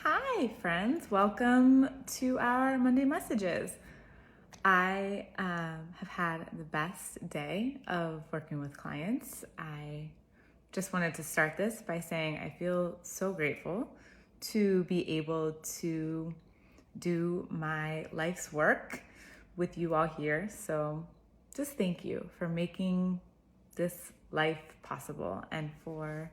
Hi, friends. Welcome to our Monday messages. I have had the best day of working with clients. I just wanted to start this by saying I feel so grateful to be able to do my life's work with you all here. So just thank you for making this life possible and for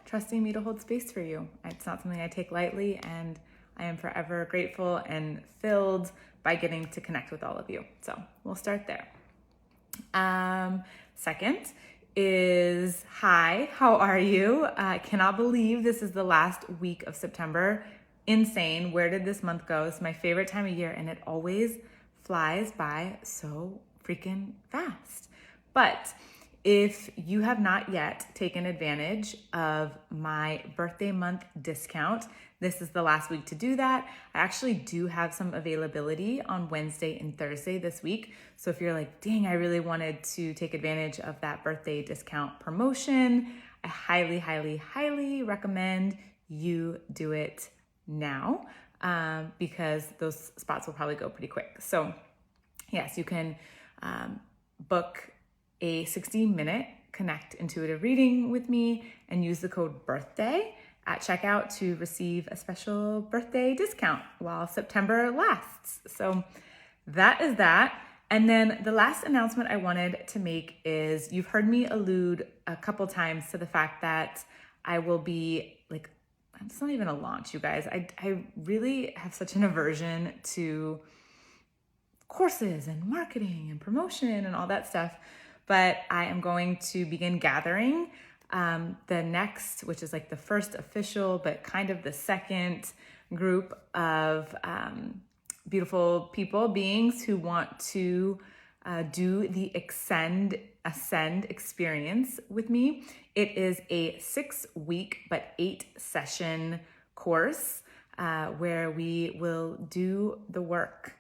trusting me to hold space for you. It's not something I take lightly, and I am forever grateful and filled by getting to connect with all of you. So we'll start there. Second is, hi, how are you? I cannot believe this is the last week of September. Insane. Where did this month go? It's my favorite time of year, and it always flies by so freaking fast. But if you have not yet taken advantage of my birthday month discount, this is the last week to do that. I actually do have some availability on Wednesday and Thursday this week. So if you're like, dang, I really wanted to take advantage of that birthday discount promotion, I highly, highly, highly recommend you do it now because those spots will probably go pretty quick. So yes, you can book a 60-minute Connect intuitive reading with me and use the code BIRTHDAY at checkout to receive a special birthday discount while September lasts. So that is that. And then the last announcement I wanted to make is you've heard me allude a couple times to the fact that I will be it's not even a launch, you guys. I really have such an aversion to courses and marketing and promotion and all that stuff. But I am going to begin gathering the next, which is like the first official, but kind of the second group of beautiful people, beings who want to do the Ascend experience with me. It is a 6-week, but 8-session course where we will do the work.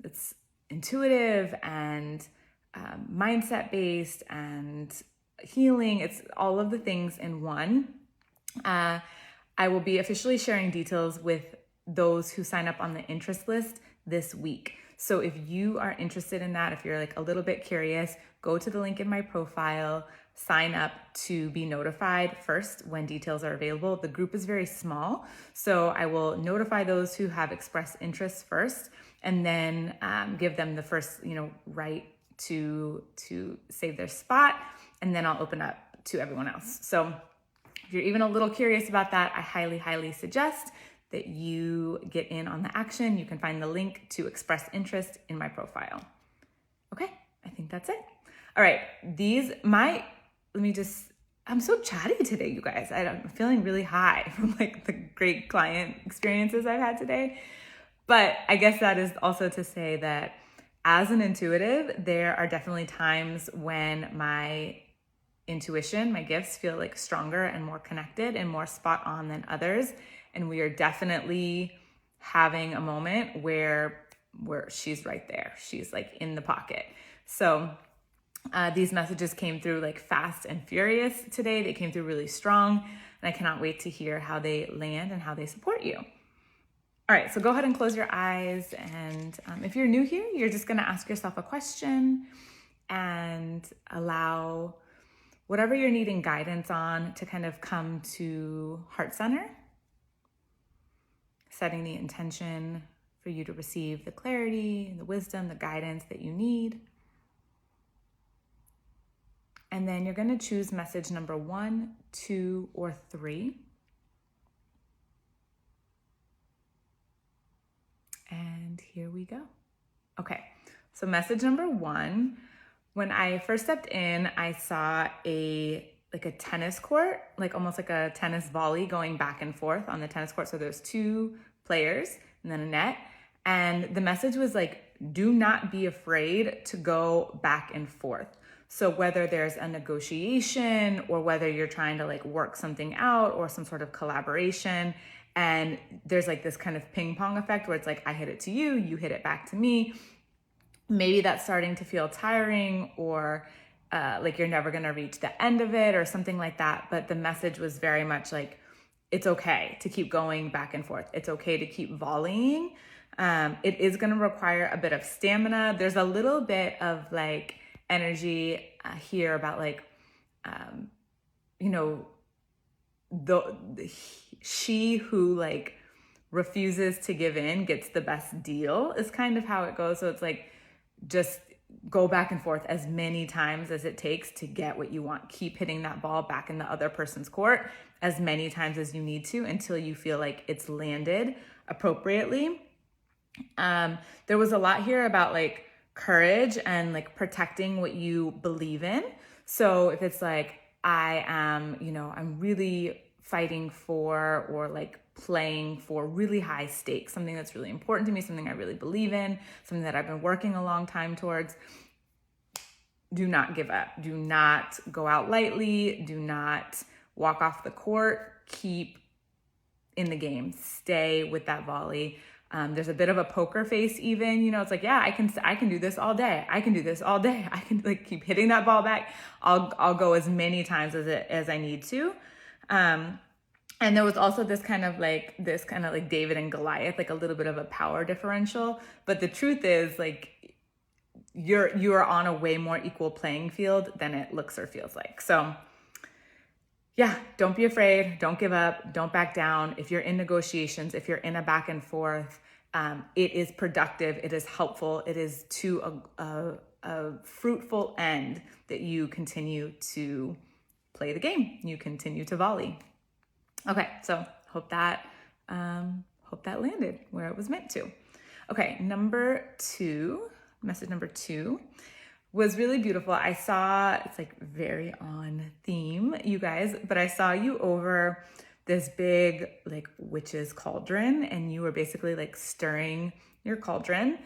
It's intuitive and mindset based and healing. It's all of the things in one. I will be officially sharing details with those who sign up on the interest list this week. So if you are interested in that, if you're like a little bit curious, go to the link in my profile, sign up to be notified first when details are available. The group is very small, so I will notify those who have expressed interest first, and then give them the first, right to save their spot, and then I'll open up to everyone else. So if you're even a little curious about that, I highly, highly suggest that you get in on the action. You can find the link to express interest in my profile. Okay, I think that's it. All right, I'm so chatty today, you guys. I'm feeling really high from the great client experiences I've had today. But I guess that is also to say that as an intuitive, there are definitely times when my intuition, my gifts feel stronger and more connected and more spot on than others. And we are definitely having a moment where she's right there. She's in the pocket. So these messages came through fast and furious today. They came through really strong, and I cannot wait to hear how they land and how they support you. All right, so go ahead and close your eyes. And if you're new here, you're just gonna ask yourself a question and allow whatever you're needing guidance on to kind of come to heart center, setting the intention for you to receive the clarity, the wisdom, the guidance that you need. And then you're gonna choose message number 1, 2, or 3. And here we go. Okay, so message number 1, when I first stepped in, I saw a tennis court, almost like a tennis volley going back and forth on the tennis court. So there's 2 players and then a net. And the message was do not be afraid to go back and forth. So whether there's a negotiation or whether you're trying to work something out or some sort of collaboration, and there's this kind of ping pong effect where it's I hit it to you, you hit it back to me. Maybe that's starting to feel tiring or you're never gonna reach the end of it or something like that. But the message was very much it's okay to keep going back and forth. It's okay to keep volleying. It is going to require a bit of stamina. There's a little bit of like energy here about like, you know, she who like refuses to give in gets the best deal is kind of how it goes. So it's like, just go back and forth as many times as it takes to get what you want. Keep hitting that ball back in the other person's court as many times as you need to until you feel like it's landed appropriately. There was a lot here about like courage and like protecting what you believe in. So if it's like, I am, you know, I'm really fighting for or like playing for really high stakes, something that's really important to me, something I really believe in, something that I've been working a long time towards. Do not give up. Do not go out lightly. Do not walk off the court. Keep in the game. Stay with that volley. There's a bit of a poker face even, you know, it's like, yeah, I can do this all day. I can do this all day. I can like keep hitting that ball back. I'll go as many times as I need to. And there was also this kind of like David and Goliath, like a little bit of a power differential. But the truth is like, you are on a way more equal playing field than it looks or feels like. So yeah, don't be afraid. Don't give up. Don't back down. If you're in negotiations, if you're in a back and forth, it is productive. It is helpful. It is to a fruitful end that you continue to play the game. You continue to volley. Okay, so hope that landed where it was meant to. Okay, message number 2 was really beautiful. I saw, it's like very on theme, you guys, but I saw you over this big like witch's cauldron, and you were basically like stirring your cauldron,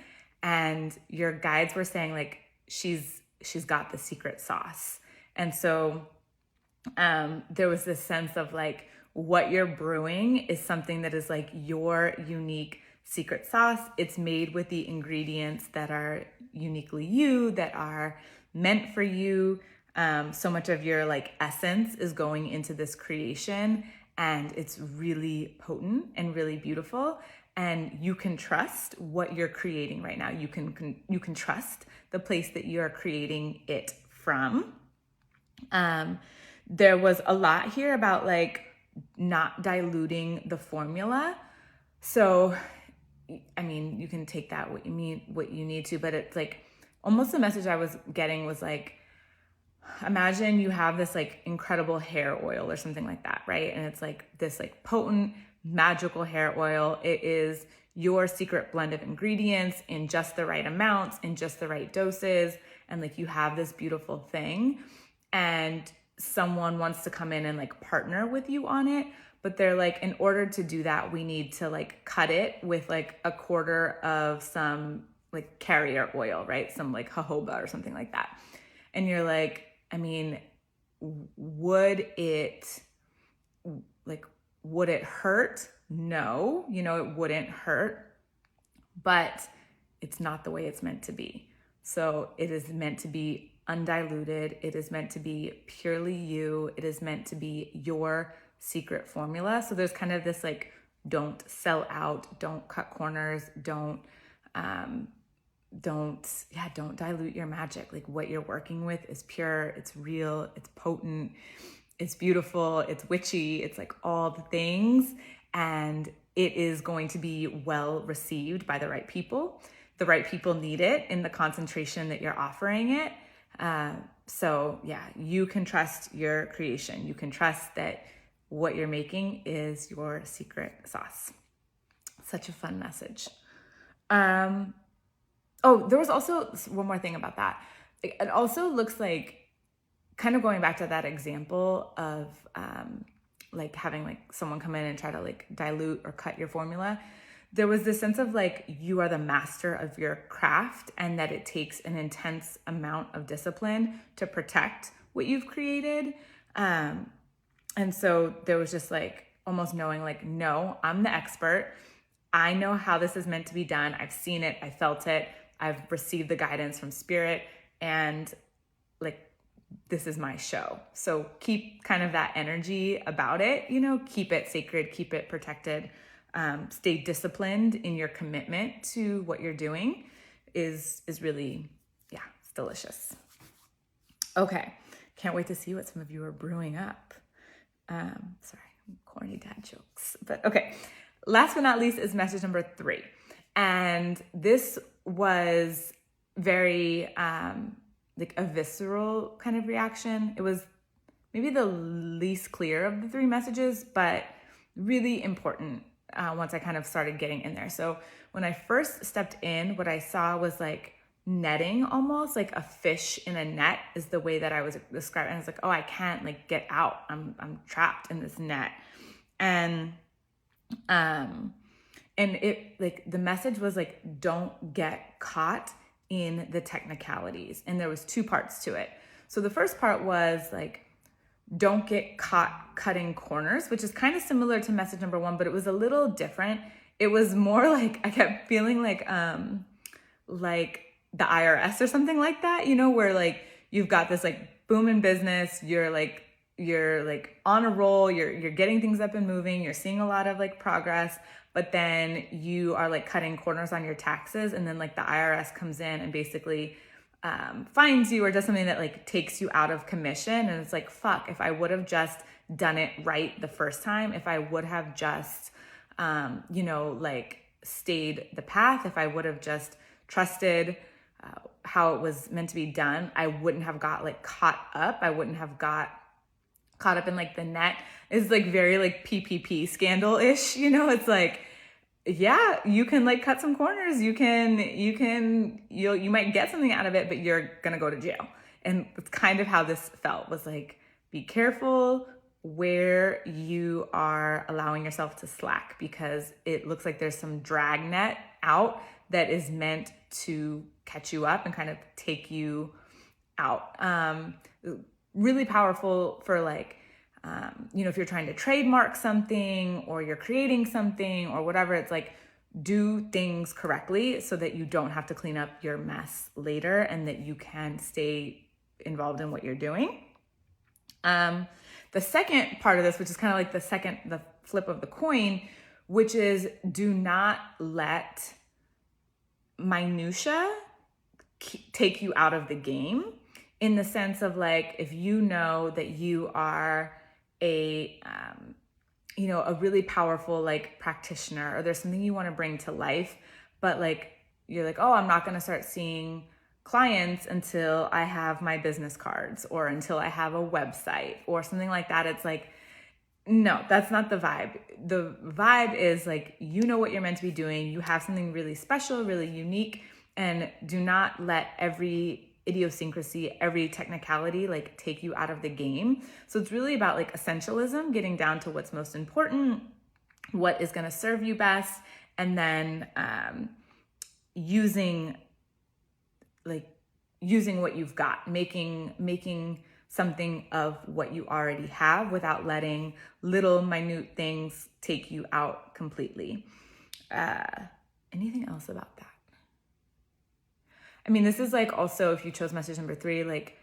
and your guides were saying like, she's got the secret sauce. And so there was this sense of like, what you're brewing is something that is like your unique secret sauce. It's made with the ingredients that are uniquely you, that are meant for you. So much of your like essence is going into this creation, and it's really potent and really beautiful. And you can trust what you're creating right now. You can trust the place that you're creating it from. There was a lot here about like not diluting the formula. So, I mean, you can take that what you need to, but it's like almost the message I was getting was like, imagine you have this like incredible hair oil or something like that, right? And it's like this like potent, magical hair oil. It is your secret blend of ingredients in just the right amounts, in just the right doses. And like you have this beautiful thing, and someone wants to come in and like partner with you on it. But they're like, in order to do that, we need to like cut it with like a quarter of some like carrier oil, right? Some like jojoba or something like that. And you're like, I mean, would it hurt? No, it wouldn't hurt, but it's not the way it's meant to be. So it is meant to be undiluted. It is meant to be purely you. It is meant to be your secret formula. So there's kind of this like, don't sell out, don't cut corners, don't dilute your magic. Like what you're working with is pure, it's real, it's potent, it's beautiful, it's witchy, it's like all the things. And it is going to be well received by the right people. The right people need it in the concentration that you're offering it. So yeah, you can trust your creation. You can trust that what you're making is your secret sauce. Such a fun message. Oh, there was also one more thing about that. It also looks like, kind of going back to that example of like having like someone come in and try to like dilute or cut your formula. There was this sense of like, you are the master of your craft, and that it takes an intense amount of discipline to protect what you've created. And so there was just like almost knowing like, no, I'm the expert. I know how this is meant to be done. I've seen it. I felt it. I've received the guidance from spirit, and like this is my show. So keep kind of that energy about it, you know, keep it sacred, keep it protected, stay disciplined in your commitment to what you're doing is really, yeah, it's delicious. Okay, can't wait to see what some of you are brewing up. Sorry, corny dad jokes, but okay. Last but not least is message number 3. And this was very, like a visceral kind of reaction. It was maybe the least clear of the 3 messages, but really important once I kind of started getting in there. So when I first stepped in, what I saw was like netting, almost like a fish in a net is the way that I was describing. I was like, oh, I can't like get out. I'm trapped in this net. And it like the message was like, don't get caught in the technicalities. And there was 2 parts to it. So the first part was like, don't get caught cutting corners, which is kind of similar to message number 1, but it was a little different. It was more like, I kept feeling like the IRS or something like that, you know, where like you've got this like booming business, you're like on a roll, you're getting things up and moving, you're seeing a lot of like progress, but then you are like cutting corners on your taxes, and then like the IRS comes in and basically fines you or does something that like takes you out of commission. And it's like, fuck, if I would have just done it right the first time, if I would have just, you know, like stayed the path, if I would have just trusted how it was meant to be done, I wouldn't have got like caught up. I wouldn't have got caught up in like the net. Is like very like PPP scandal-ish, you know. It's like, yeah, you can like cut some corners, you might get something out of it, but you're gonna go to jail. And it's kind of how this felt, was like, be careful where you are allowing yourself to slack, because it looks like there's some drag net out that is meant to catch you up and kind of take you out. Really powerful for like, you know, if you're trying to trademark something or you're creating something or whatever, it's like, do things correctly so that you don't have to clean up your mess later and that you can stay involved in what you're doing. The second part of this, which is kind of like the flip of the coin, which is, do not let minutia take you out of the game, in the sense of like, if you know that you are a really powerful like practitioner, or there's something you want to bring to life, but like you're like, oh, I'm not going to start seeing clients until I have my business cards or until I have a website or something like that. It's like, no, that's not the vibe. The vibe is like, you know what you're meant to be doing. You have something really special, really unique, and do not let every idiosyncrasy, every technicality like take you out of the game. So it's really about like essentialism, getting down to what's most important, what is going to serve you best, and then using what you've got, making something of what you already have without letting little minute things take you out completely. Anything else about that? I mean, this is like also, if you chose message number 3, like,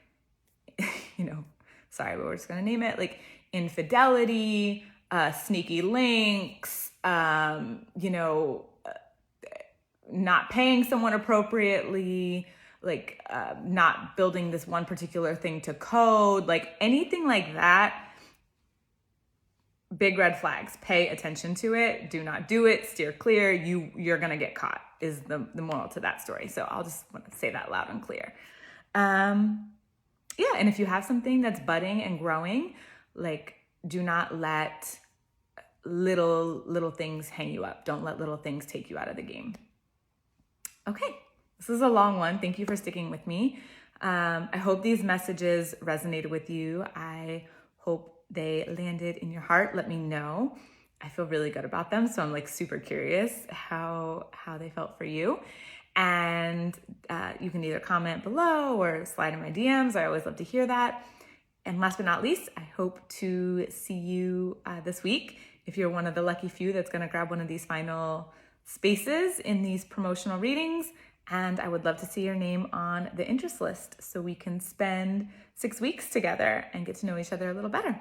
you know, sorry, but we're just going to name it, like infidelity, sneaky links, you know, not paying someone appropriately, like not building this one particular thing to code, like anything like that. Big red flags. Pay attention to it. Do not do it. Steer clear. You're going to get caught is the moral to that story. So I'll just want to say that loud and clear. Yeah. And if you have something that's budding and growing, like, do not let little things hang you up. Don't let little things take you out of the game. Okay. This is a long one. Thank you for sticking with me. I hope these messages resonated with you. I hope they landed in your heart. Let me know. I feel really good about them. So I'm like super curious how they felt for you. And you can either comment below or slide in my DMs. I always love to hear that. And last but not least, I hope to see you this week. If you're one of the lucky few that's going to grab one of these final spaces in these promotional readings. And I would love to see your name on the interest list so we can spend 6 weeks together and get to know each other a little better.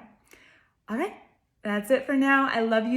All right, that's it for now. I love you.